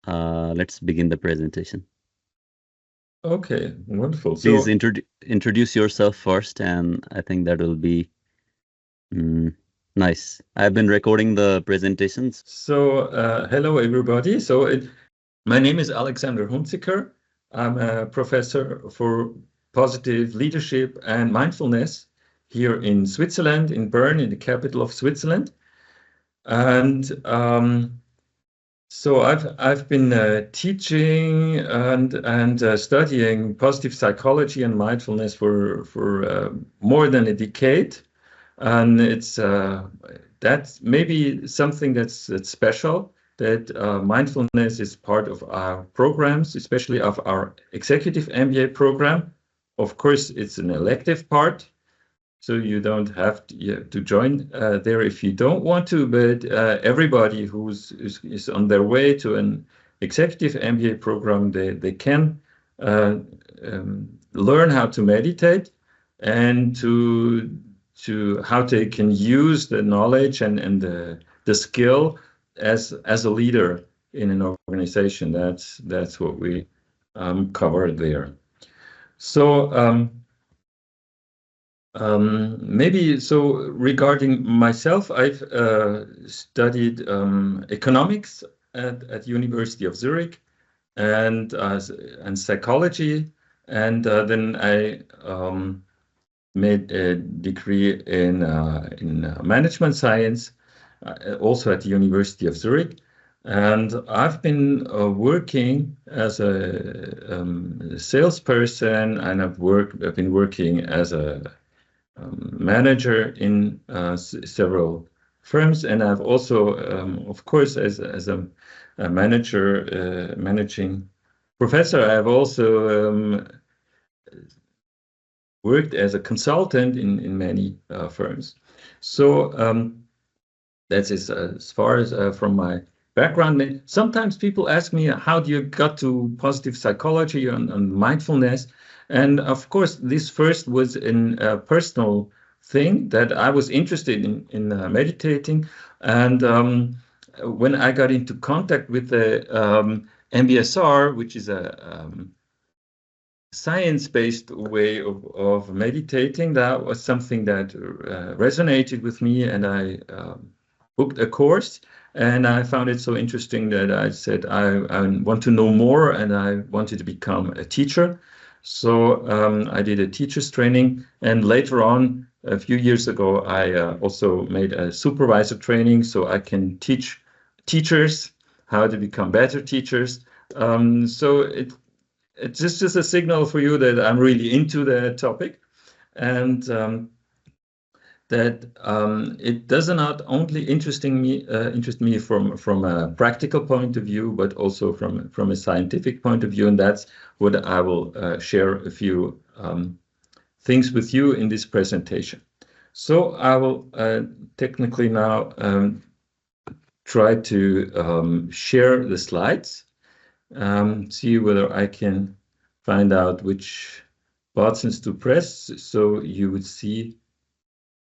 let's begin the presentation. Okay, wonderful. Please So, introduce yourself first, and I think that will be nice. I've been recording the presentations. hello everybody. My name is Alexander Hunziker. I'm a professor for positive leadership and mindfulness here in Switzerland, in Bern, in the capital of Switzerland. And so I've been teaching and studying positive psychology and mindfulness for more than a decade, and that's maybe something that's special. That mindfulness is part of our programs, especially of our executive MBA program. Of course, it's an elective part, so you don't have to join there if you don't want to, but everybody is on their way to an executive MBA program, they can learn how to meditate and to how they can use the knowledge and the skill as a leader in an organization. That's what we cover there. So maybe so regarding myself, I've studied economics at University of Zurich and psychology, and then I made a degree in management science, also at the University of Zurich. And I've been working as a salesperson, and I've been working as a manager in several firms, and I've also, of course, as a manager, managing professor, I've also worked as a consultant in many firms. So that's as far as from my background. Sometimes people ask me, how do you got to positive psychology and mindfulness? And of course, this first was a personal thing that I was interested in meditating. And when I got into contact with the MBSR, which is a science-based way of meditating, that was something that resonated with me, and I booked a course. And I found it so interesting that I said I want to know more, and I wanted to become a teacher. So I did a teacher's training, and later on, a few years ago, I also made a supervisor training, so I can teach teachers how to become better teachers. So it's just a signal for you that I'm really into the topic, and that it does not only interest me from a practical point of view, but also from a scientific point of view, and that's what I will share a few things with you in this presentation. So I will technically now try to share the slides, see whether I can find out which buttons to press so you would see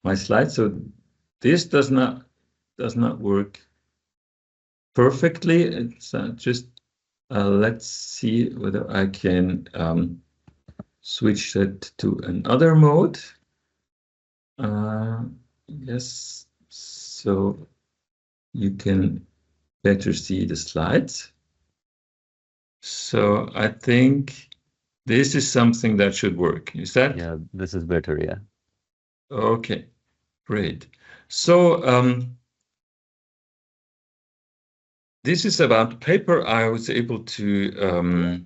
my slides. So this does not work perfectly. It's just let's see whether I can switch that to another mode. Yes, so you can better see the slides. So I think this is something that should work. Is that? Yeah, this is better, yeah. Okay, great. So this is about a paper I was able to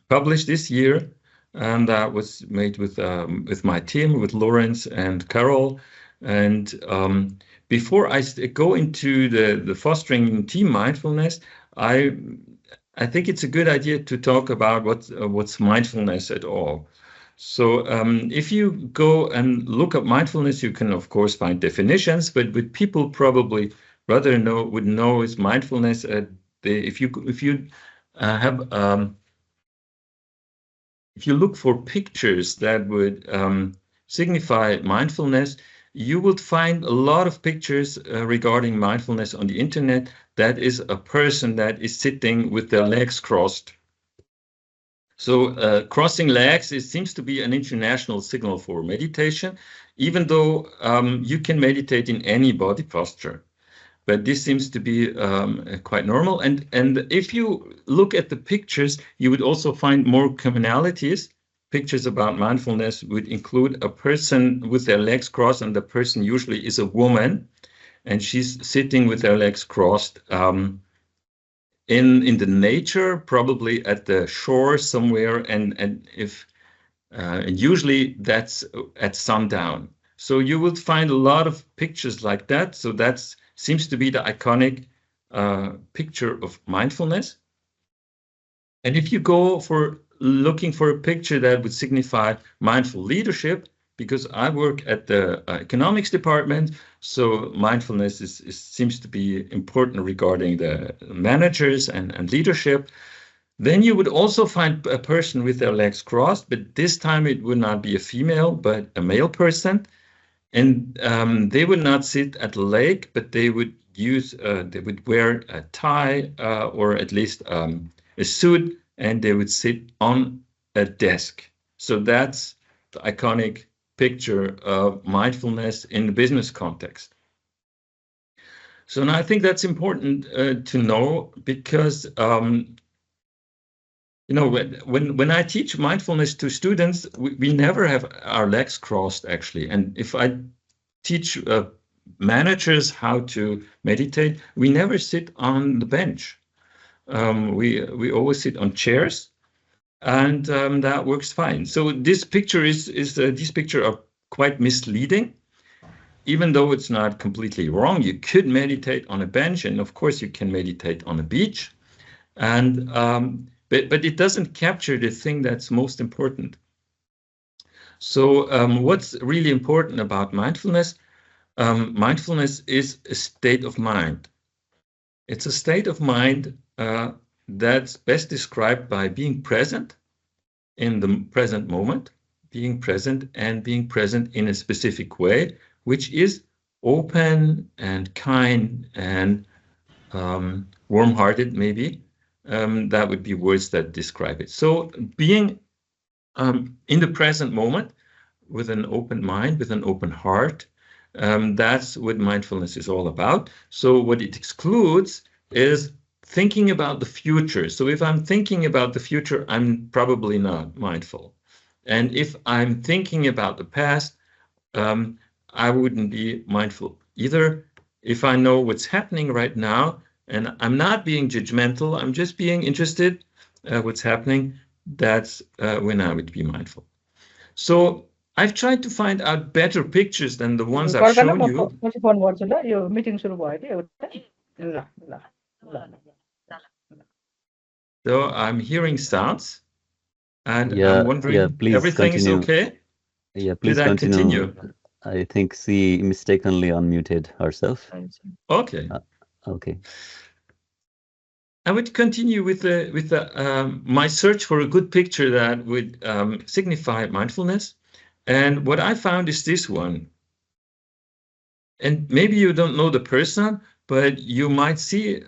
publish this year, and that was made with my team, with Lawrence and Carol. And before I go into the fostering team mindfulness, I think it's a good idea to talk about what's mindfulness at all. So if you go and look up mindfulness, you can of course find definitions, but people probably rather would know is mindfulness. If you look for pictures that would signify mindfulness, you will find a lot of pictures regarding mindfulness on the internet. That is a person that is sitting with their legs crossed. So crossing legs, it seems to be an international signal for meditation, even though you can meditate in any body posture. But this seems to be quite normal. And if you look at the pictures, you would also find more commonalities. Pictures about mindfulness would include a person with their legs crossed, and the person usually is a woman, and she's sitting with her legs crossed in the nature, probably at the shore somewhere, and if usually that's at sundown. So you will find a lot of pictures like that. So that seems to be the iconic picture of mindfulness. And if you go for looking for a picture that would signify mindful leadership, because I work at the economics department, so mindfulness seems to be important regarding the managers and leadership. Then you would also find a person with their legs crossed, but this time it would not be a female, but a male person. And they would not sit at the lake, but they would they would wear a tie or at least a suit, and they would sit on a desk. So that's the iconic picture of mindfulness in the business context. So now I think that's important to know, because when I teach mindfulness to students, we never have our legs crossed, actually. And if I teach managers how to meditate, we never sit on the bench. We always sit on chairs, and that works fine. So this picture these pictures are quite misleading, even though it's not completely wrong. You could meditate on a bench, and of course you can meditate on a beach, and but it doesn't capture the thing that's most important. So what's really important about mindfulness? Mindfulness is a state of mind. It's a state of mind that's best described by being present in the present moment, being present in a specific way, which is open and kind and warm-hearted, maybe. That would be words that describe it. So being in the present moment with an open mind, with an open heart, that's what mindfulness is all about. So what it excludes is thinking about the future. So if I'm thinking about the future, I'm probably not mindful. And if I'm thinking about the past, I wouldn't be mindful either. If I know what's happening right now, and I'm not being judgmental, I'm just being interested what's happening, that's when I would be mindful. So I've tried to find out better pictures than the ones I've shown you. So I'm hearing sounds, and I'm wondering, please everything continue. is okay? Yeah, please continue. I think she mistakenly unmuted herself. Okay. Okay. I would continue with my search for a good picture that would signify mindfulness. And what I found is this one. And maybe you don't know the person, but you might see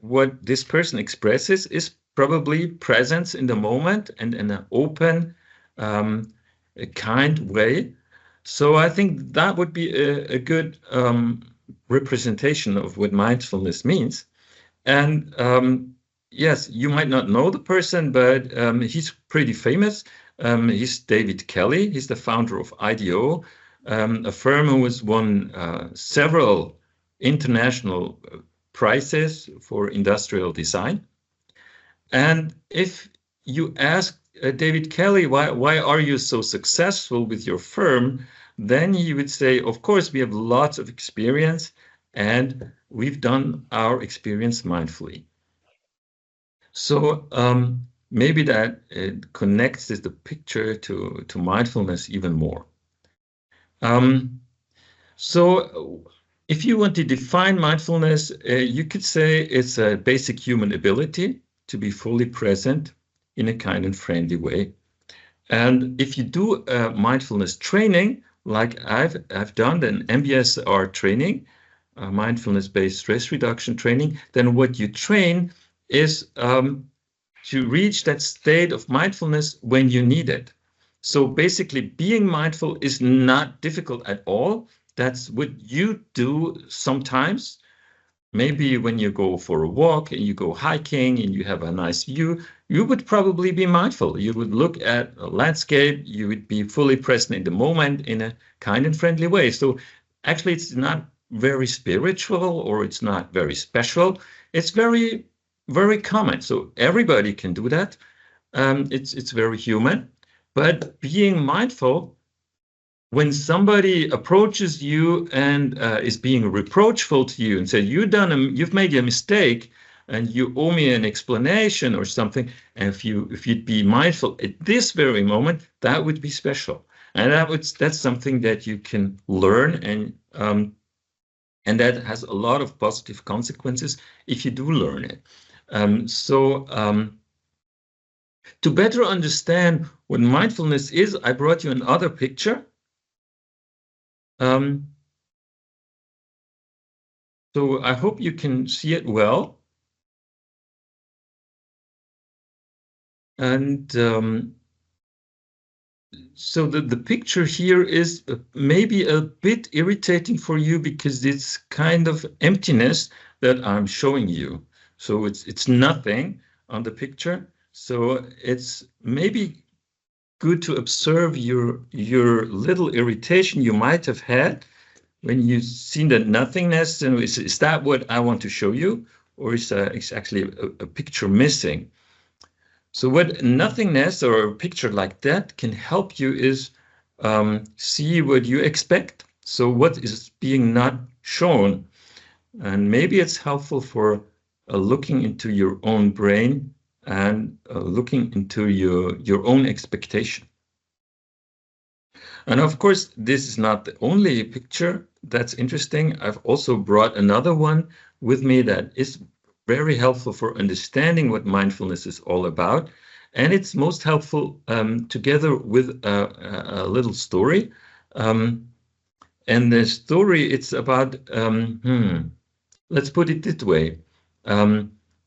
what this person expresses is probably presence in the moment and in an open, a kind way. So I think that would be a good representation of what mindfulness means. And yes, you might not know the person, but he's pretty famous. He's David Kelly. He's the founder of IDEO, a firm who has won several international prizes for industrial design. And if you ask David Kelly, why are you so successful with your firm? Then he would say, of course, we have lots of experience, and we've done our experience mindfully. So maybe that connects the picture to mindfulness even more. So if you want to define mindfulness, you could say it's a basic human ability to be fully present in a kind and friendly way. And if you do a mindfulness training, like I've done an MBSR training, mindfulness-based stress reduction training, then what you train is to reach that state of mindfulness when you need it. So basically, being mindful is not difficult at all. That's what you do sometimes. Maybe when you go for a walk and you go hiking and you have a nice view, you would probably be mindful. You would look at a landscape, you would be fully present in the moment in a kind and friendly way. So actually, it's not very spiritual or it's not very special. It's very, very common. So everybody can do that. It's very human. But being mindful, when somebody approaches you and is being reproachful to you and says you've made a mistake and you owe me an explanation or something, and if you'd be mindful at this very moment, that would be special, and that's something that you can learn, and that has a lot of positive consequences if you do learn it. To better understand what mindfulness is, I brought you another picture. So I hope you can see it well. And so the picture here is maybe a bit irritating for you because it's kind of emptiness that I'm showing you. So it's nothing on the picture. So it's maybe good to observe your little irritation you might have had when you've seen the nothingness. And is that what I want to show you? Or is actually a picture missing? So what nothingness or a picture like that can help you is see what you expect. So what is being not shown? And maybe it's helpful for looking into your own brain and looking into your own expectation. And of course, this is not the only picture that's interesting. I've also brought another one with me that is very helpful for understanding what mindfulness is all about. And it's most helpful together with a little story. And the story, it's about, let's put it this way.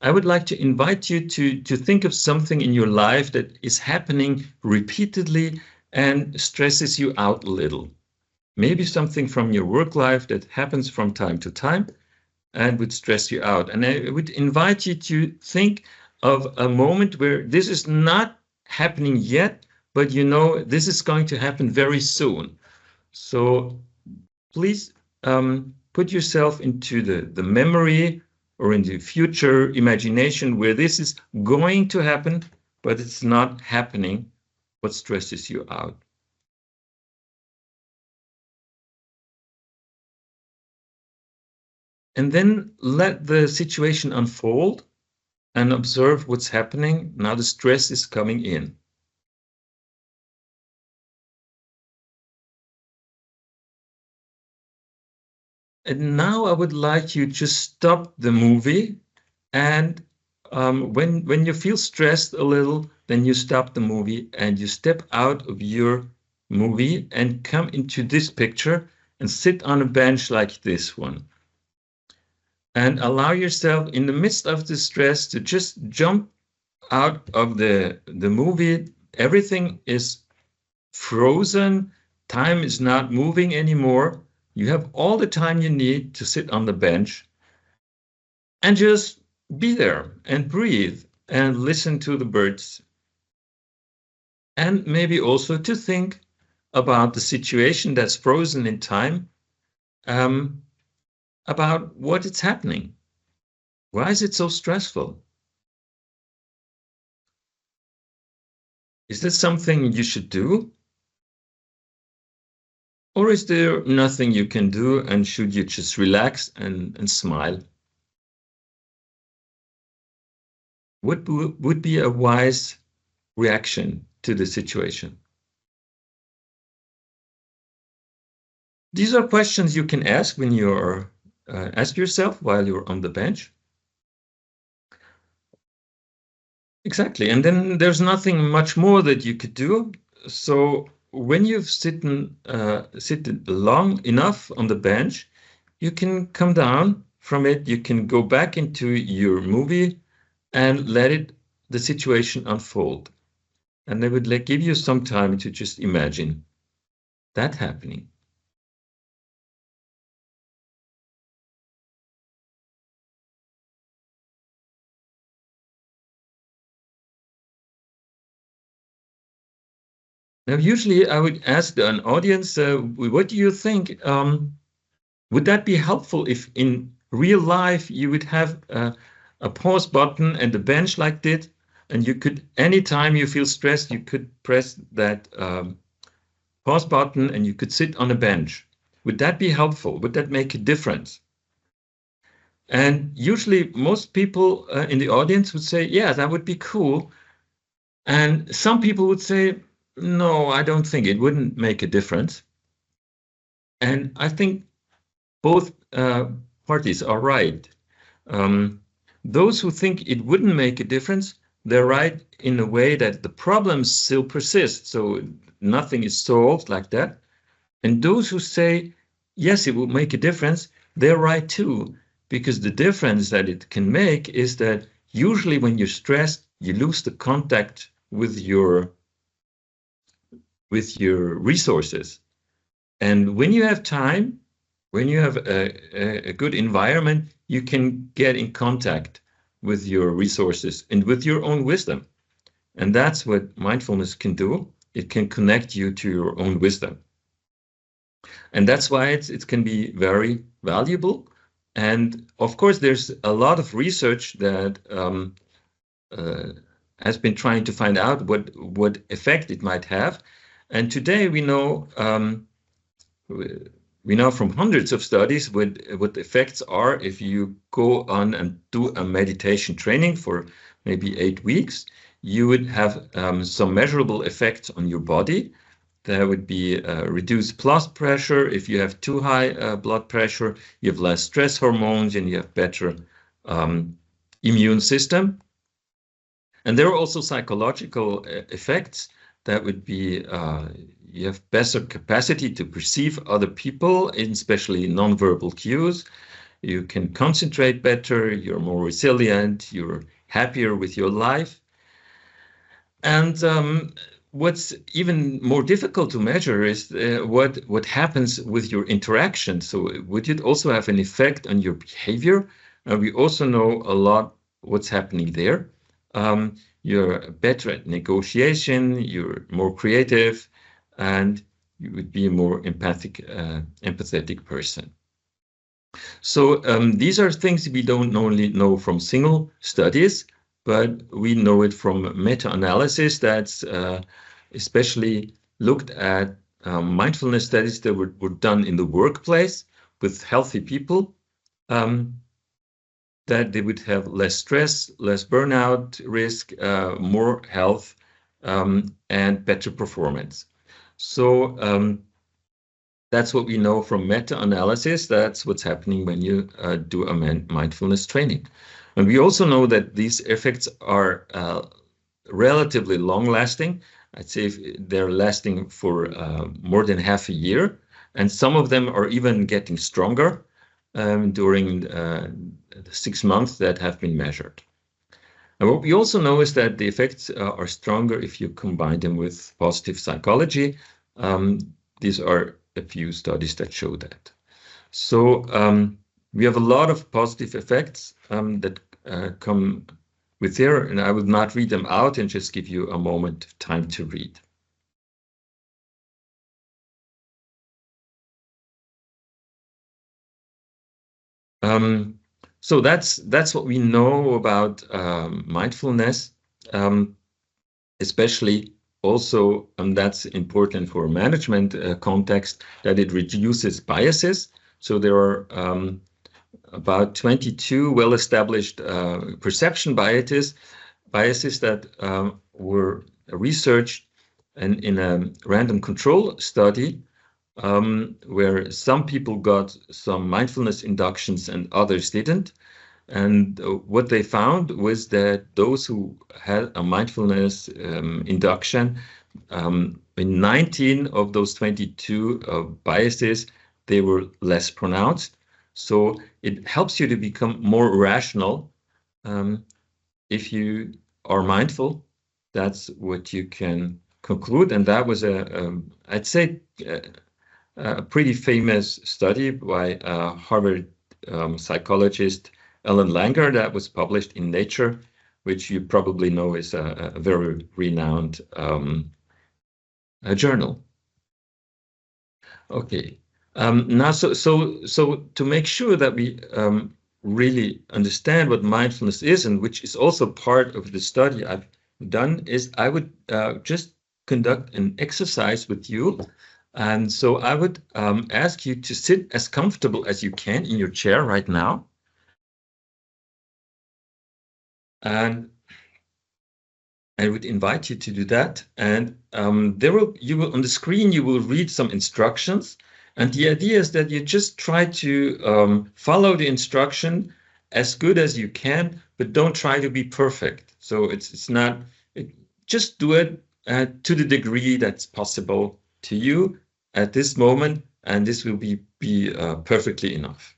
I would like to invite you to think of something in your life that is happening repeatedly and stresses you out a little. Maybe something from your work life that happens from time to time and would stress you out. And I would invite you to think of a moment where this is not happening yet, but you know this is going to happen very soon. So please put yourself into the memory or in the future imagination where this is going to happen, but it's not happening. What stresses you out? And then let the situation unfold and observe what's happening. Now the stress is coming in. And now I would like you to stop the movie, and when you feel stressed a little, then you stop the movie and you step out of your movie and come into this picture and sit on a bench like this one. And allow yourself in the midst of the stress to just jump out of the movie. Everything is frozen. Time is not moving anymore. You have all the time you need to sit on the bench and just be there and breathe and listen to the birds. And maybe also to think about the situation that's frozen in time, about what is happening. Why is it so stressful? Is this something you should do? Or is there nothing you can do and should you just relax and smile? What would be a wise reaction to the situation? These are questions you can ask when you're ask yourself while you're on the bench. Exactly, and then there's nothing much more that you could do. So when you've sit long enough on the bench, you can come down from it. You can go back into your movie and let the situation unfold. And they would give you some time to just imagine that happening. Now, usually I would ask an audience, what do you think? Would that be helpful if in real life you would have a pause button and a bench like that, and you could, anytime you feel stressed, you could press that pause button and you could sit on a bench. Would that be helpful? Would that make a difference? And usually most people in the audience would say, yeah, that would be cool. And some people would say, no, I don't think it wouldn't make a difference. And I think both parties are right. Those who think it wouldn't make a difference, they're right in a way that the problems still persist, so nothing is solved like that. And those who say, yes, it will make a difference, they're right too, because the difference that it can make is that usually when you're stressed, you lose the contact with your resources. And when you have time, when you have a good environment, you can get in contact with your resources and with your own wisdom. And that's what mindfulness can do. It can connect you to your own wisdom. And that's why it can be very valuable. And of course, there's a lot of research that has been trying to find out what effect it might have. And today we know from hundreds of studies what the effects are if you go on and do a meditation training for maybe 8 weeks. You would have some measurable effects on your body. There would be reduced blood pressure. If you have too high blood pressure, you have less stress hormones and you have better immune system. And there are also psychological effects. That would be you have better capacity to perceive other people, especially nonverbal cues. You can concentrate better, you're more resilient, you're happier with your life. And what's even more difficult to measure is what happens with your interaction. So would it also have an effect on your behavior? We also know a lot what's happening there. You're better at negotiation, you're more creative, and you would be a more empathetic person. So these are things we don't only know from single studies, but we know it from meta-analysis that's especially looked at mindfulness studies that were done in the workplace with healthy people, that they would have less stress, less burnout risk, more health, and better performance. So that's what we know from meta-analysis. That's what's happening when you do a mindfulness training. And we also know that these effects are relatively long-lasting. I'd say they're lasting for more than half a year. And some of them are even getting stronger during the 6 months that have been measured. And what we also know is that the effects are stronger if you combine them with positive psychology. These are a few studies that show that. So we have a lot of positive effects that come with here, and I will not read them out and just give you a moment of time to read. So that's what we know about mindfulness, especially also, and that's important for management context, that it reduces biases. So there are about 22 well-established perception biases that were researched in a random control study where some people got some mindfulness inductions and others didn't. And what they found was that those who had a mindfulness induction, in 19 of those 22 biases, they were less pronounced. So it helps you to become more rational if you are mindful. That's what you can conclude. And that was I'd say, a pretty famous study by Harvard psychologist Ellen Langer that was published in Nature, which you probably know is a very renowned journal. Okay. Now, so to make sure that we really understand what mindfulness is, and which is also part of the study I've done, is I would just conduct an exercise with you. And so I would ask you to sit as comfortable as you can in your chair right now. And I would invite you to do that. And you will on the screen, you will read some instructions. And the idea is that you just try to follow the instruction as good as you can, but don't try to be perfect. So it's not, just do it to the degree that's possible to you at this moment, and this will be perfectly enough.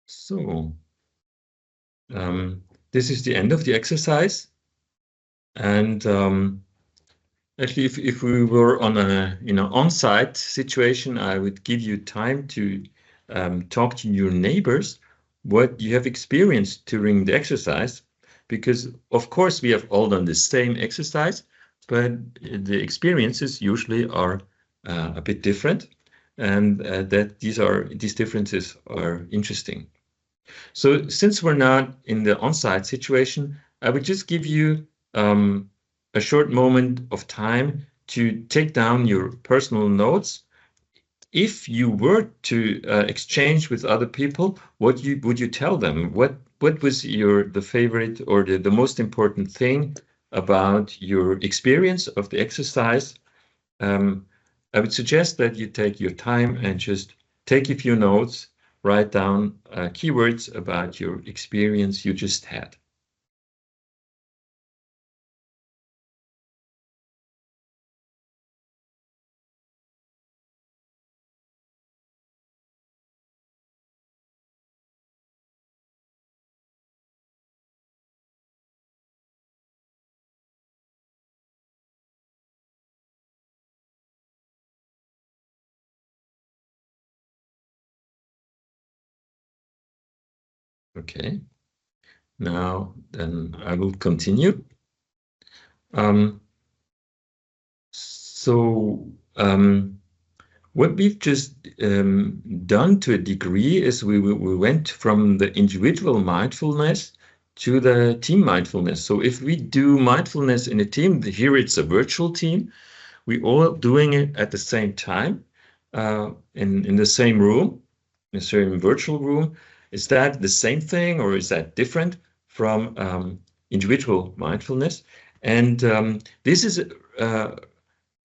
So this is the end of the exercise. And actually, if we were on a on-site situation, I would give you time to talk to your neighbors what you have experienced during the exercise, because of course we have all done the same exercise, but the experiences usually are a bit different, and that these differences are interesting. So since we're not in the on-site situation, I would just give you a short moment of time to take down your personal notes. If you were to exchange with other people, what would you tell them? What was the favorite or the most important thing about your experience of the exercise? I would suggest that you take your time and just take a few notes, write down keywords about your experience you just had. Okay. Now, then I will continue. What we've just done to a degree is we went from the individual mindfulness to the team mindfulness. So if we do mindfulness in a team, here it's a virtual team, we all doing it at the same time in the same room, in the same virtual room. Is that the same thing or is that different from individual mindfulness? And this is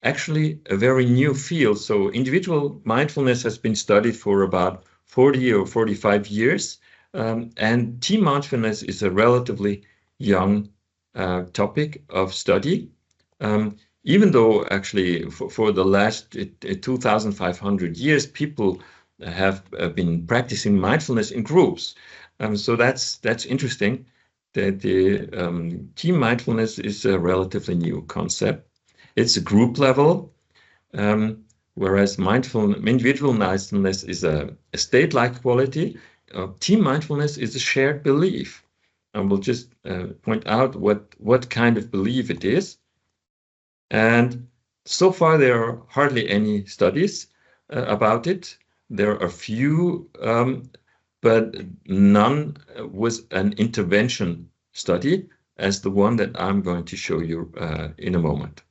actually a very new field. So individual mindfulness has been studied for about 40 or 45 years. And team mindfulness is a relatively young topic of study. Even though actually for the last 2,500 years, people have been practicing mindfulness in groups. So that's interesting that the team mindfulness is a relatively new concept. It's a group level, whereas individual mindfulness is a state-like quality. Team mindfulness is a shared belief. And we'll just point out what kind of belief it is. And so far, there are hardly any studies about it. There are few, but none was an intervention study as the one that I'm going to show you in a moment.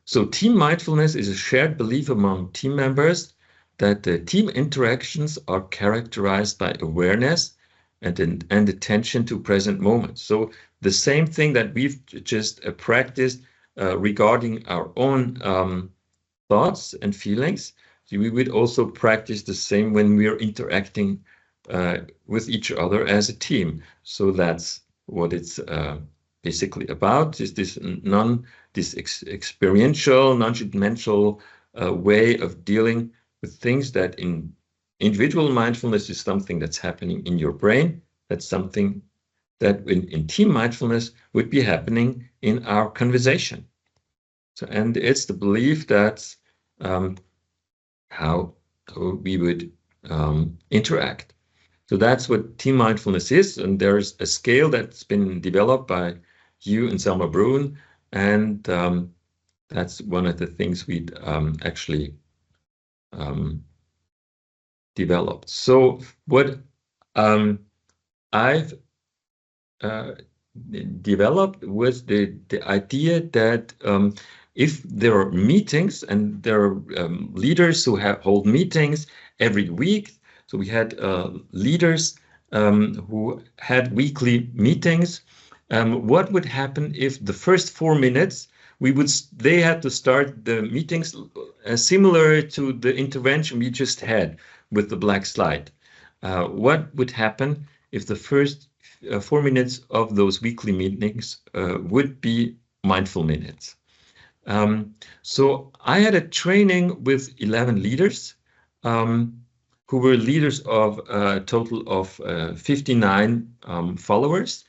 So team mindfulness is a shared belief among team members that the team interactions are characterized by awareness and attention to present moments. So the same thing that we've just practiced regarding our own thoughts and feelings, we would also practice the same when we are interacting with each other as a team. So that's what it's basically about, is this experiential, non-judgmental way of dealing with things that in individual mindfulness is something that's happening in your brain. That's something that in team mindfulness would be happening in our conversation. So, and it's the belief that how we would interact. So that's what team mindfulness is. And there's a scale that's been developed by you and Selma Bruhn. And that's one of the things we'd actually developed. So what I've developed was the idea that if there are meetings and there are leaders who hold meetings every week, so we had leaders who had weekly meetings. What would happen if the first 4 minutes they had to start the meetings similar to the intervention we just had with the black slide? What would happen if the first 4 minutes of those weekly meetings would be mindful minutes? So I had a training with 11 leaders who were leaders of a total of 59 followers.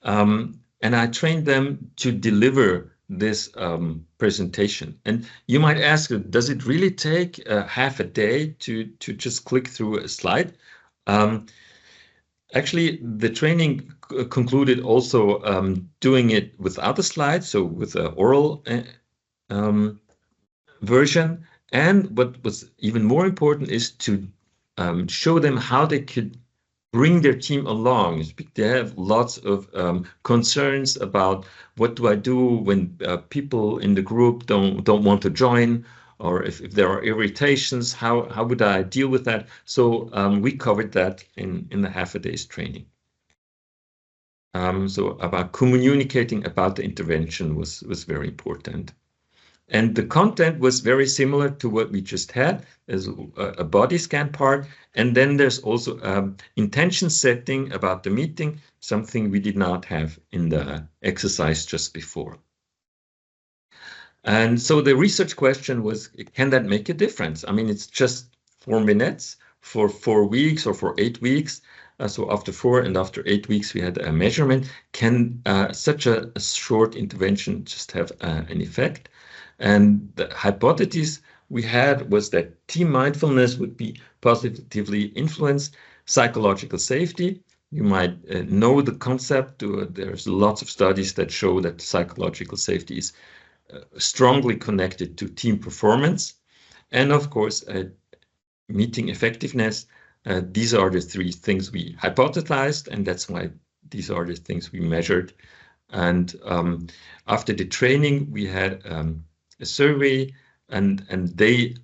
And I trained them to deliver this presentation. And you might ask, does it really take half a day to just click through a slide? Actually, the training concluded also doing it without a slide, so with an oral version. And what was even more important is to show them how they could bring their team along. They have lots of concerns about what do I do when people in the group don't want to join, or if there are irritations, how would I deal with that? So we covered that in the half a day's training. So about communicating about the intervention was very important. And the content was very similar to what we just had. There's a body scan part, and then there's also intention setting about the meeting, something we did not have in the exercise just before. And so the research question was, can that make a difference? I mean, it's just 4 minutes for 4 weeks or for 8 weeks. So after 4 and after 8 weeks, we had a measurement. Can such a short intervention just have an effect? And the hypothesis we had was that team mindfulness would be positively influence psychological safety. You might know the concept. There's lots of studies that show that psychological safety is strongly connected to team performance. And of course, meeting effectiveness. These are the three things we hypothesized, and that's why these are the things we measured. And after the training, we had a survey, and they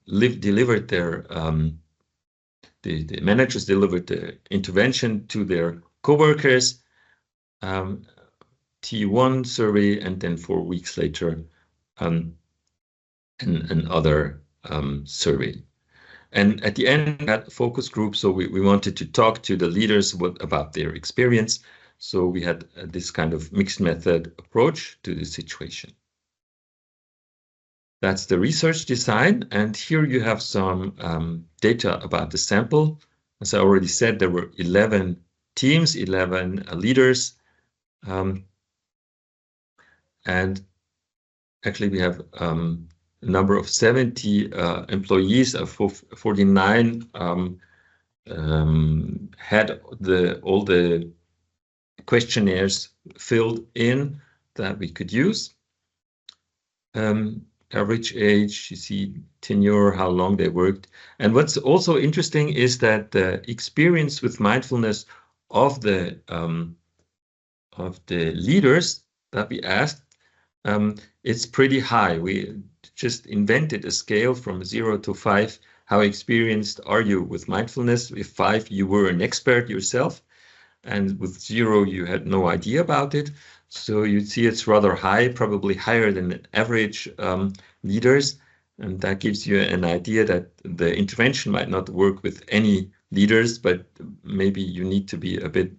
delivered their the managers delivered the intervention to their coworkers, T1 survey, and then 4 weeks later, another survey. And at the end, we had a focus group, so we wanted to talk to the leaders about their experience. So we had this kind of mixed method approach to the situation. That's the research design. And here you have some data about the sample. As I already said, there were 11 teams, 11 leaders. And actually, we have a number of 70 employees, 49 had all the questionnaires filled in that we could use. Average age, you see tenure, how long they worked. And what's also interesting is that the experience with mindfulness of the leaders that we asked, it's pretty high. We just invented a scale from 0 to 5. How experienced are you with mindfulness? With 5, you were an expert yourself, and with 0, you had no idea about it. So you see it's rather high, probably higher than average leaders. And that gives you an idea that the intervention might not work with any leaders, but maybe you need to be a bit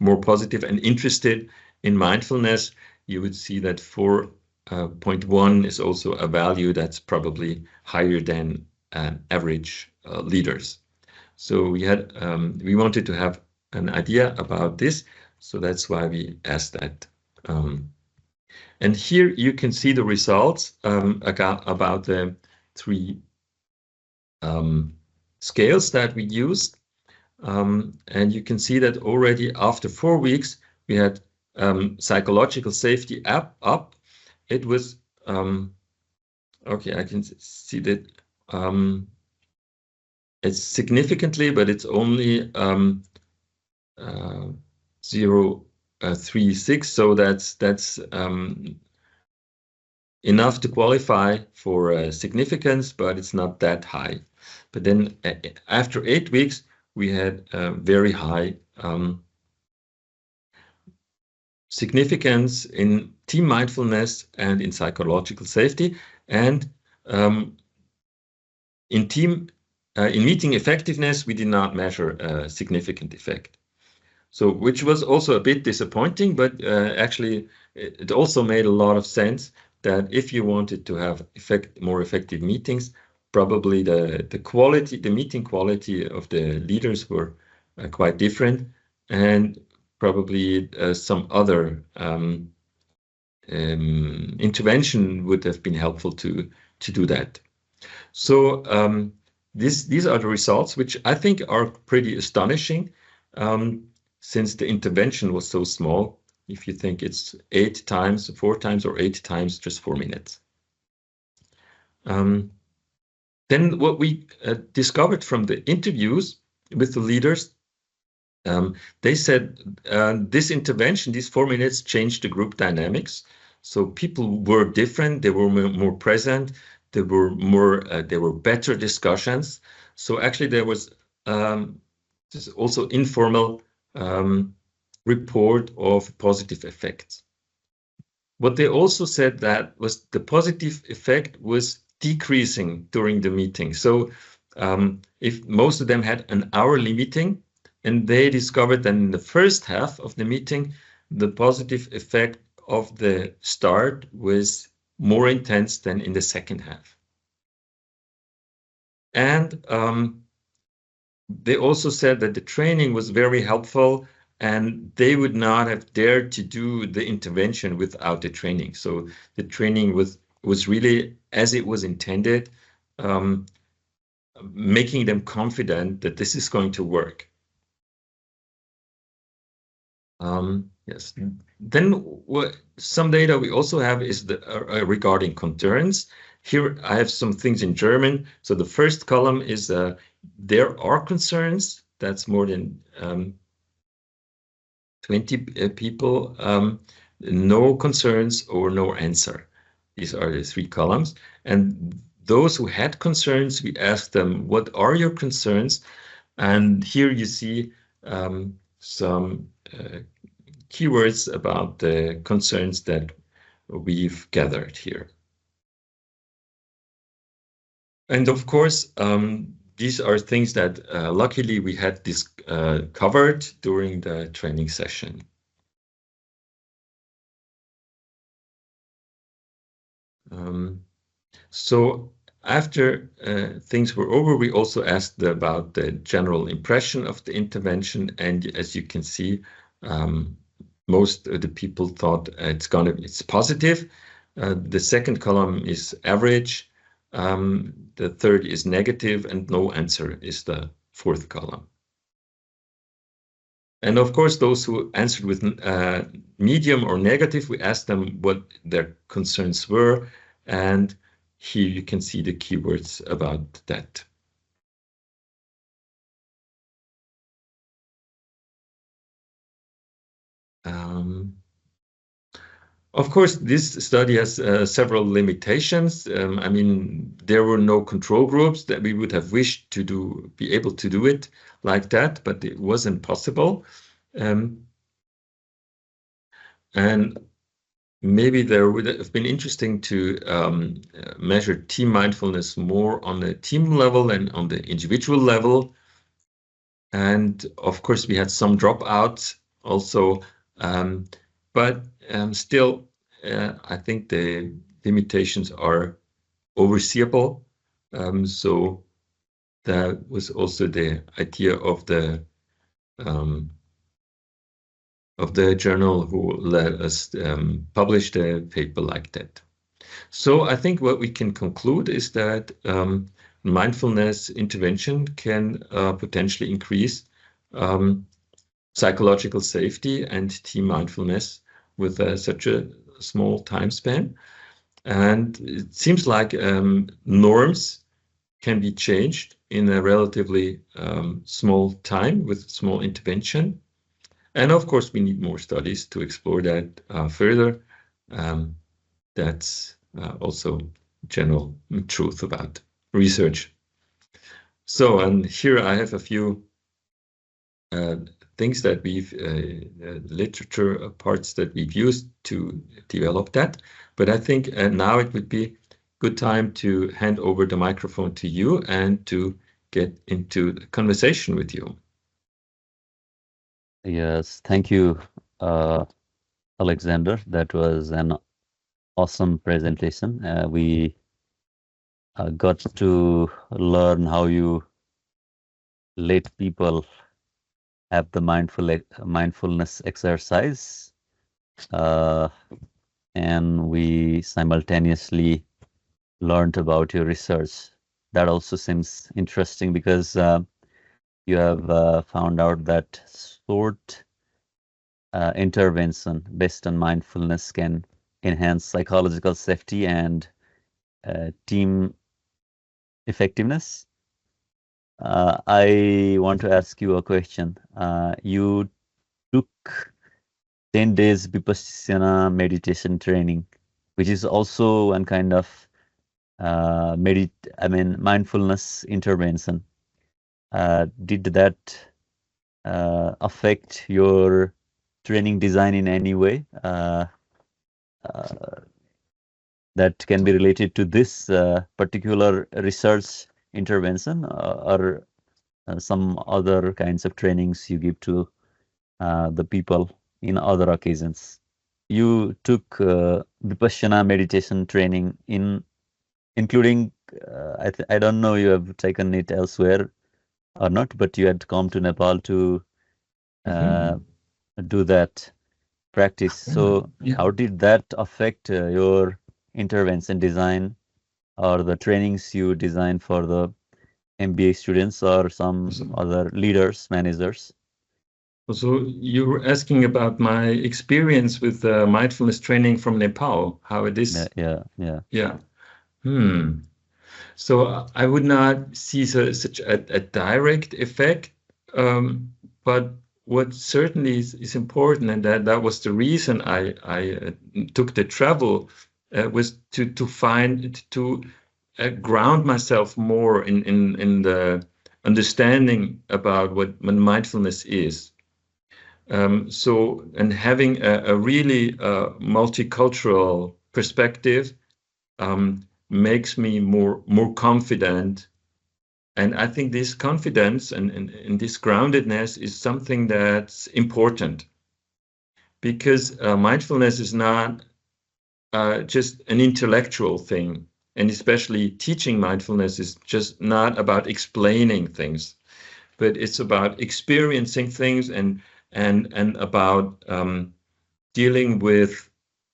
more positive and interested in mindfulness. You would see that 4.1 is also a value that's probably higher than average leaders. So we wanted to have an idea about this. So that's why we asked that. And here you can see the results about the 3 scales that we used. And you can see that already after 4 weeks, we had psychological safety up. It was, okay, I can see that it's significantly, but it's only 0.36, so that's enough to qualify for significance, but it's not that high. But then after 8 weeks, we had very high significance in team mindfulness and in psychological safety, and in meeting effectiveness, we did not measure a significant effect. So, which was also a bit disappointing, but actually it also made a lot of sense that if you wanted to have more effective meetings, probably the meeting quality of the leaders were quite different, and probably some other intervention would have been helpful to do that. So these are the results, which I think are pretty astonishing, since the intervention was so small. If you think it's 4 times or 8 times, just 4 minutes. Then what we discovered from the interviews with the leaders, they said this intervention, these 4 minutes, changed the group dynamics. So people were different, they were more present, there were better discussions. So actually there was just also informal report of positive effects. What they also said that was the positive effect was decreasing during the meeting. So if most of them had an hourly meeting, and they discovered that in the first half of the meeting, the positive effect of the start was more intense than in the second half. And they also said that the training was very helpful, and they would not have dared to do the intervention without the training. So the training was really as it was intended, making them confident that this is going to work. Yes. Then some data we also have is regarding concerns. Here I have some things in German. So the first column is there are concerns. That's more than 20 people. No concerns or no answer. These are the 3 columns. And those who had concerns, we asked them, what are your concerns? And here you see some keywords about the concerns that we've gathered here. And of course, these are things that luckily we had this covered during the training session. So after things were over, we also asked about the general impression of the intervention. And as you can see, most of the people thought it's positive. The second column is average. The third is negative, and no answer is the fourth column. And of course, those who answered with medium or negative, we asked them what their concerns were. And here you can see the keywords about that. Of course, this study has several limitations. I mean, there were no control groups that we would have wished to be able to do it like that, but it wasn't possible. And maybe there would have been interesting to measure team mindfulness more on the team level and on the individual level. And of course, we had some dropouts also, but still, I think the limitations are overseeable. So that was also the idea of the journal who let us publish the paper like that. So I think what we can conclude is that mindfulness intervention can potentially increase psychological safety and team mindfulness with such a small time span. And it seems like norms can be changed in a relatively small time with small intervention. And of course, we need more studies to explore that further. That's also general truth about research. So, and here I have a few things that we've, literature parts that we've used to develop that. But I think now it would be good time to hand over the microphone to you and to get into the conversation with you. Yes, thank you, Alexander. That was an awesome presentation. We got to learn how you let people have the mindfulness exercise, and we simultaneously learned about your research. That also seems interesting because you have found out that short intervention based on mindfulness can enhance psychological safety and team effectiveness. I want to ask you a question. You took 10 days Vipassana meditation training, which is also one kind of mindfulness intervention. Did that affect your training design in any way that can be related to this particular research intervention, or some other kinds of trainings you give to the people in other occasions? You took Vipassana meditation training including, I don't know you have taken it elsewhere or not, but you had come to Nepal to do that practice. So how did that affect your intervention design or the trainings you design for the MBA students or some So, other leaders, managers? so you were asking about my experience with mindfulness training from Nepal, how it Yeah, is. yeah, yeah, Yeah. Hmm. So I would not see such a direct effect, but what certainly is important, and that was the reason I took the travel, was to find to ground myself more in the understanding about what mindfulness is. So and having a really multicultural perspective makes me more confident. And I think this confidence and this groundedness is something that's important, because mindfulness is not just an intellectual thing. And especially teaching mindfulness is just not about explaining things, but it's about experiencing things and about dealing with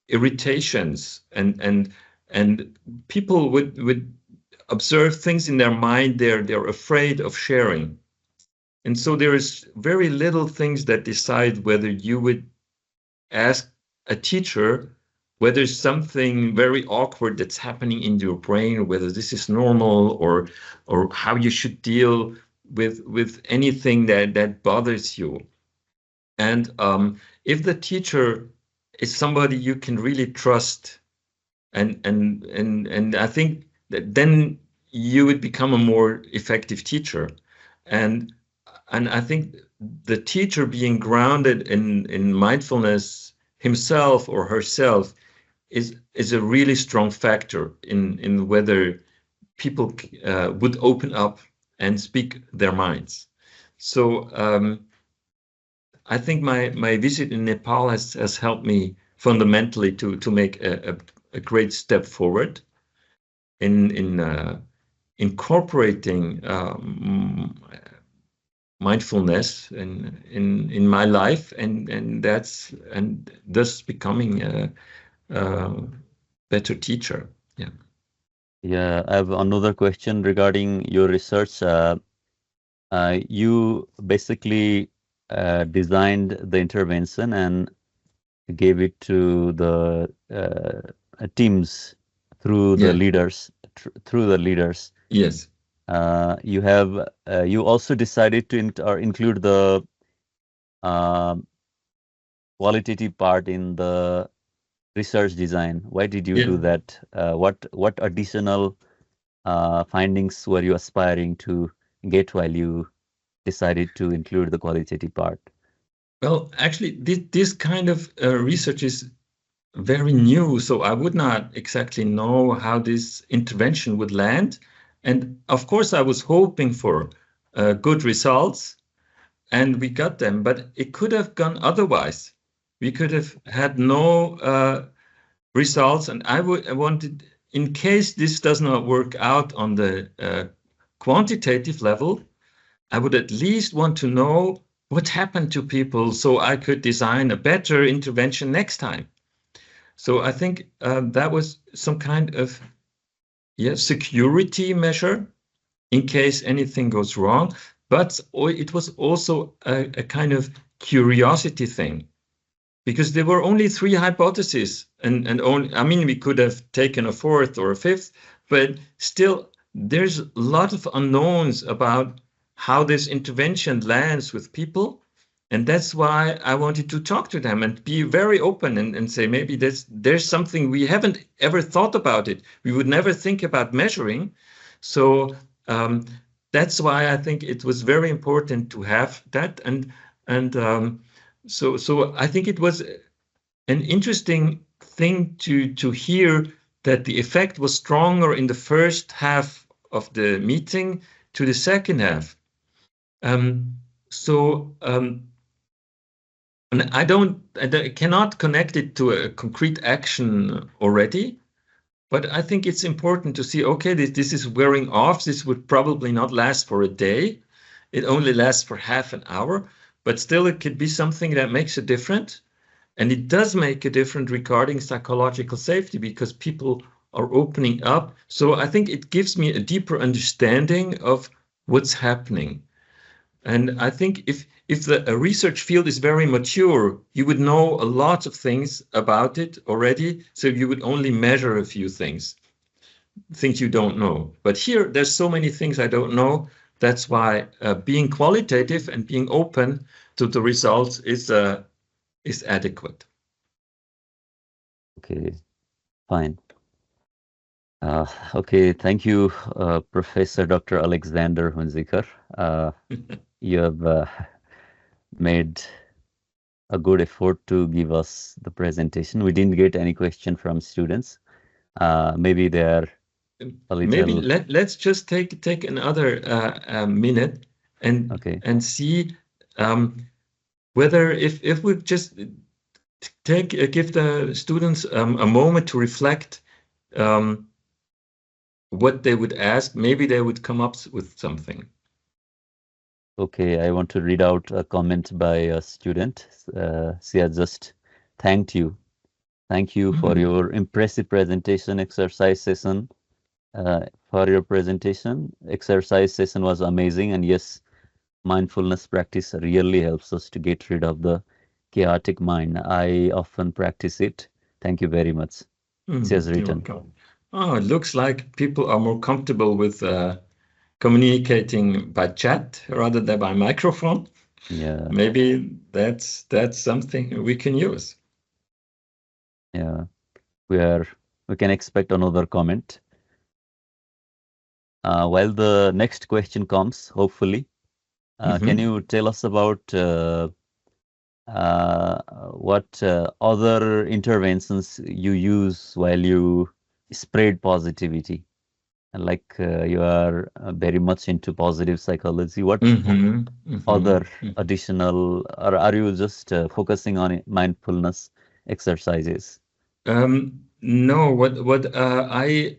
irritations and people would observe things in their mind they're afraid of sharing. And so there is very little things that decide whether you would ask a teacher whether something very awkward that's happening in your brain, or whether this is normal, or how you should deal with anything that bothers you. And if the teacher is somebody you can really trust, and I think that then you would become a more effective teacher. And I think the teacher being grounded in mindfulness himself or herself is a really strong factor in whether people would open up and speak their minds. So I think my visit in Nepal has helped me fundamentally to make a great step forward in incorporating mindfulness in my life, and thus becoming a better teacher. Yeah. yeah. I have another question regarding your research. You basically designed the intervention and gave it to the teams through the Yeah. leaders, through the leaders. Yes. You have you also decided to or include the uh, qualitative part in the research design. Why did you Yeah. do that? What additional findings were you aspiring to get while you decided to include the qualitative part? Well, actually, this kind of research is very new, so I would not exactly know how this intervention would land. And of course, I was hoping for good results, and we got them, but it could have gone otherwise. We could have had no results, and I wanted, in case this does not work out on the quantitative level, I would at least want to know what happened to people so I could design a better intervention next time. So I think that was some kind of security measure in case anything goes wrong. But it was also a kind of curiosity thing, because there were only three hypotheses, and only, I mean, we could have taken a fourth or a fifth, but still there's a lot of unknowns about how this intervention lands with people. And that's why I wanted to talk to them and be very open and say, maybe there's something we haven't ever thought about it. We would never think about measuring. So that's why I think it was very important to have that. And so I think it was an interesting thing to hear that the effect was stronger in the first half of the meeting to the second half. Um, so and I cannot connect it to a concrete action already, but I think it's important to see, okay, this is wearing off. This would probably not last for a day. It only lasts for half an hour, but still it could be something that makes a difference. And it does make a difference regarding psychological safety, because people are opening up. So I think it gives me a deeper understanding of what's happening. And I think if the a research field is very mature, you would know a lot of things about it already. So you would only measure a few things you don't know. But here, there's so many things I don't know. That's why being qualitative and being open to the results is adequate. Okay, fine. Okay, thank you, Professor Dr. Alexander Hunziker. You have made a good effort to give us the presentation. We didn't get any question from students. Maybe they are a Maybe little. let's just take another minute Okay. and see whether if we just give the students a moment to reflect what they would ask, maybe they would come up with something. Okay, I want to read out a comment by a student. She has just thanked you. Thank you for your impressive presentation exercise session. For your presentation, exercise session was amazing, and yes, mindfulness practice really helps us to get rid of the chaotic mind. I often practice it. Thank you very much. She has You're written. welcome. Oh, it looks like people are more comfortable with communicating by chat rather than by microphone. Yeah, Maybe that's something we can use. yeah. We can expect another comment. While the next question comes, hopefully, can you tell us about what other interventions you use while you spread positivity? Like you are very much into positive psychology. What other additional, or are you just focusing on mindfulness exercises? No, what I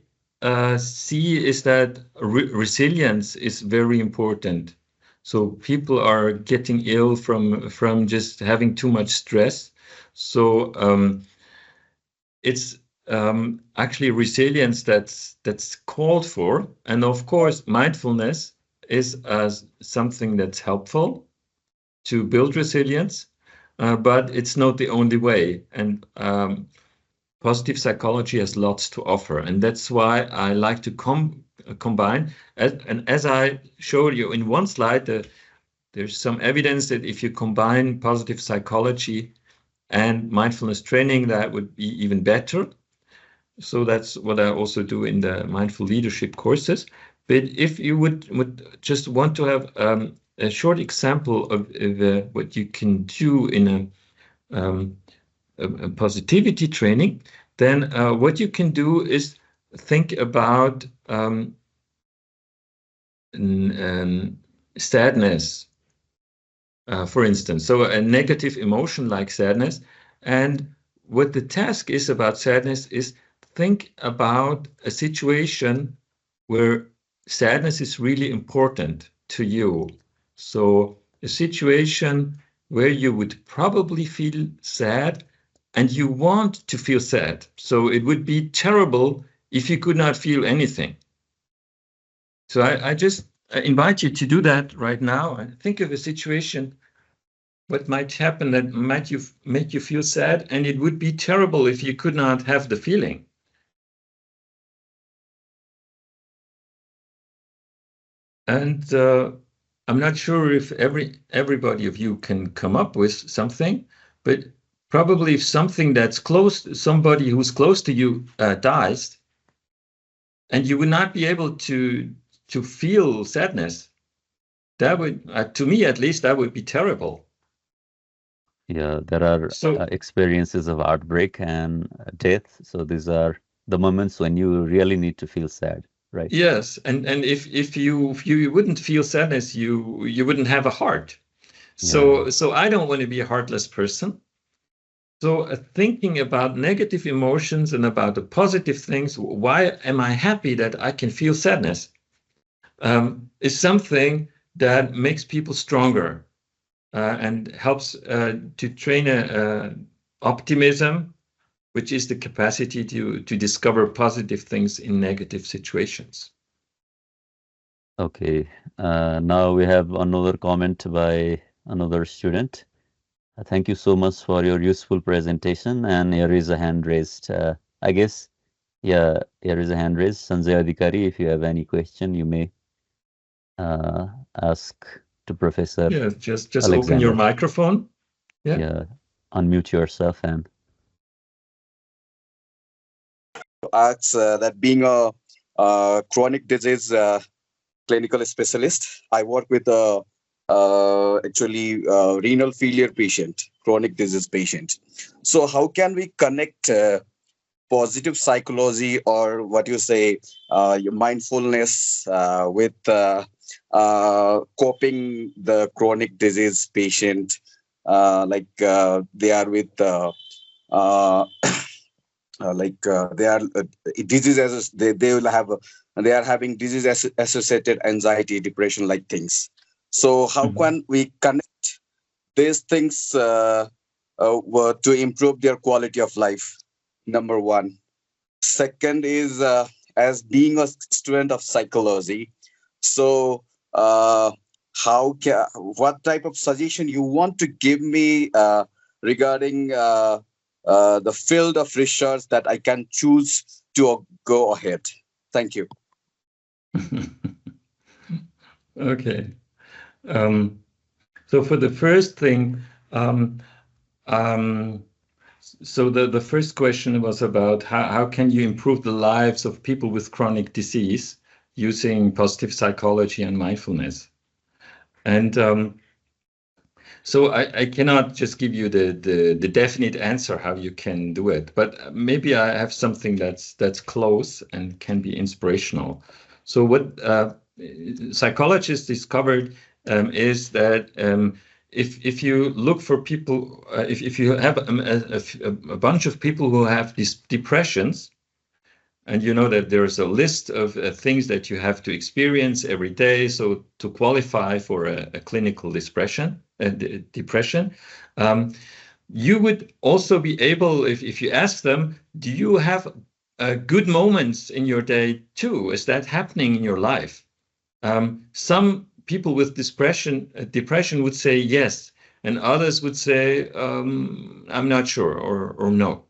see is that resilience is very important. So people are getting ill from just having too much stress. So it's actually resilience that's called for, and of course, mindfulness is something that's helpful to build resilience, but it's not the only way. And positive psychology has lots to offer, and that's why I like to combine. And as I showed you in one slide, there's some evidence that if you combine positive psychology and mindfulness training, that would be even better. So that's what I also do in the mindful leadership courses. But if you would just want to have a short example of what you can do in a positivity training, then what you can do is think about sadness, for instance. So a negative emotion like sadness. And what the task is about sadness is think about a situation where sadness is really important to you. So a situation where you would probably feel sad and you want to feel sad. So it would be terrible if you could not feel anything. So I just invite you to do that right now and think of a situation what might happen that might make you feel sad, and it would be terrible if you could not have the feeling. And I'm not sure if everybody of you can come up with something, but probably if something that's close, somebody who's close to you dies, and you would not be able to feel sadness, that would, to me at least, that would be terrible. Yeah, there are So experiences of heartbreak and death. So these are the moments when you really need to feel sad, right? yes, and if you wouldn't feel sadness, you wouldn't have a heart. Yeah, So I don't want to be a heartless person. So thinking about negative emotions and about the positive things, why am I happy that I can feel sadness? Is something that makes people stronger and helps to train optimism which is the capacity to discover positive things in negative situations. Okay. Now we have another comment by another student. Thank you so much for your useful presentation. And here is a hand raised. I guess, yeah, here is a hand raised. Sanjay Adhikari, if you have any question, you may ask to Professor Yeah, just open your Alexander. microphone. Yeah. Yeah, unmute yourself and Asks that being a chronic disease clinical specialist, I work with a actually renal failure patient, chronic disease patient. So how can we connect positive psychology, or what you say, your mindfulness, with coping the chronic disease patient, they are with uh, they are disease as they will have they are having disease associated anxiety, depression, like things. So how Mhm. can we connect these things to improve their quality of life? Number one. Second is, as being a student of psychology, so what type of suggestion you want to give me regarding the field of research that I can choose to go ahead? Thank you. Okay. Um, so for the first thing, um, um, so the first question was about how can you improve the lives of people with chronic disease using positive psychology and mindfulness? And so I cannot just give you the definite answer how you can do it, but maybe I have something that's close and can be inspirational. So what psychologists discovered is that if you look for people, if you have a bunch of people who have these depressions, and you know that there's a list of things that you have to experience every day. So to qualify for a clinical depression, um, you would also be able, if you ask them, do you have good moments in your day too? Is that happening in your life? Some people with depression would say yes, and others would say, I'm not sure, or no.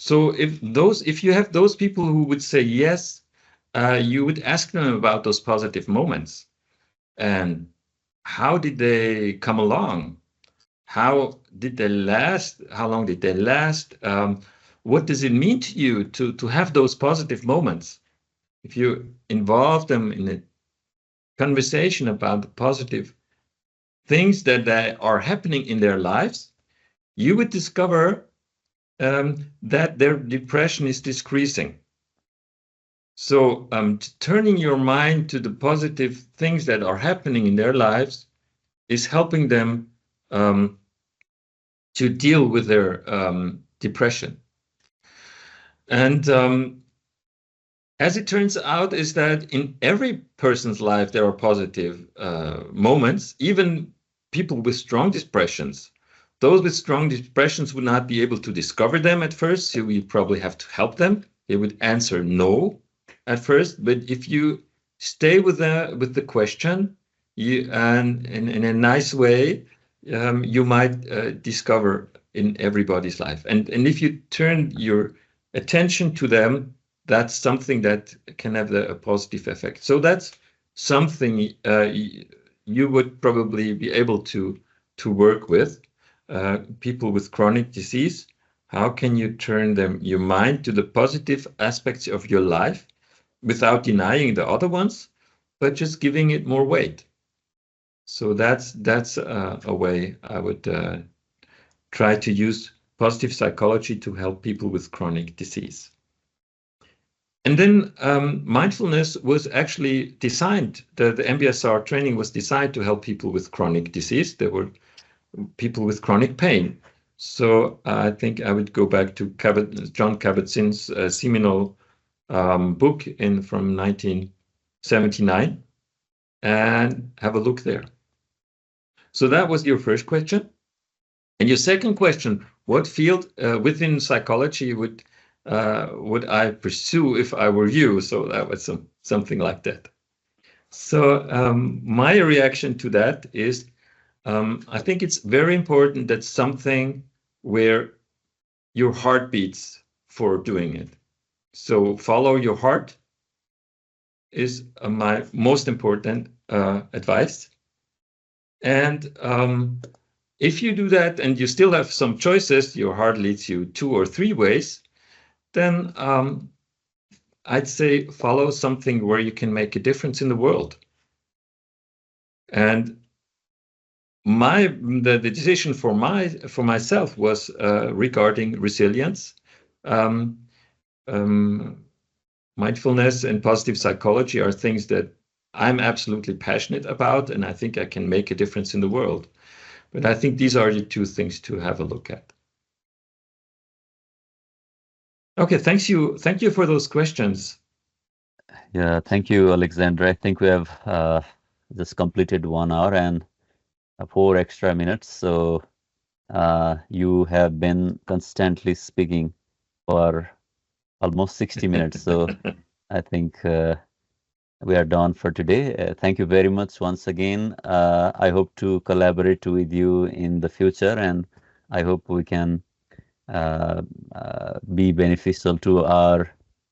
So if you have those people who would say yes, you would ask them about those positive moments and how did they come along? How did they last? How long did they last? What does it mean to you to have those positive moments? If you involve them in a conversation about the positive things that are happening in their lives, you would discover that their depression is decreasing. So turning your mind to the positive things that are happening in their lives is helping them to deal with their depression. And as it turns out, is that in every person's life there are positive moments, even people with strong depressions. Those with strong depressions would not be able to discover them at first, so we probably have to help them. They would answer no at first, but if you stay with the question, and in a nice way, you might discover in everybody's life. And if you turn your attention to them, that's something that can have a positive effect. So that's something you would probably be able to work with people with chronic disease. How can you turn your mind to the positive aspects of your life without denying the other ones, but just giving it more weight? So that's a way I would try to use positive psychology to help people with chronic disease. And then mindfulness was actually designed, the MBSR training was designed to help people with chronic disease. There were people with chronic pain. So I think I would go back to John Kabat-Zinn's seminal book from 1979 and have a look there. So that was your first question. And your second question what field within psychology would I pursue if I were you? So that was something like that. So my reaction to that is, I think it's very important that something where your heart beats for doing it. So follow your heart is my most important advice. And if you do that and you still have some choices, your heart leads you 2 or 3 ways, then I'd say follow something where you can make a difference in the world. And the decision for myself was regarding resilience. Mindfulness and positive psychology are things that I'm absolutely passionate about, and I think I can make a difference in the world. But I think these are the 2 things to have a look at. Okay, thank you for those questions. Yeah, thank you, Alexander. I think we have just completed 1 hour and 4 extra minutes. So you have been constantly speaking for almost 60 minutes. So I think we are done for today. Thank you very much once again. I hope to collaborate with you in the future, and I hope we can be beneficial to our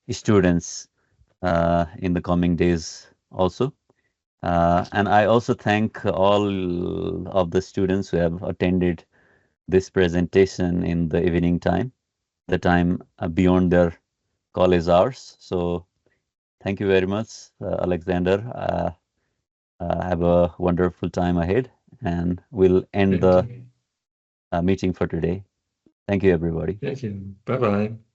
students in the coming days also. And I also thank all of the students who have attended this presentation in the evening time, the time beyond their college hours. So thank you very much, Alexander. Have a wonderful time ahead, and we'll end the meeting for today. Thank you, everybody. Thank you. Bye-bye.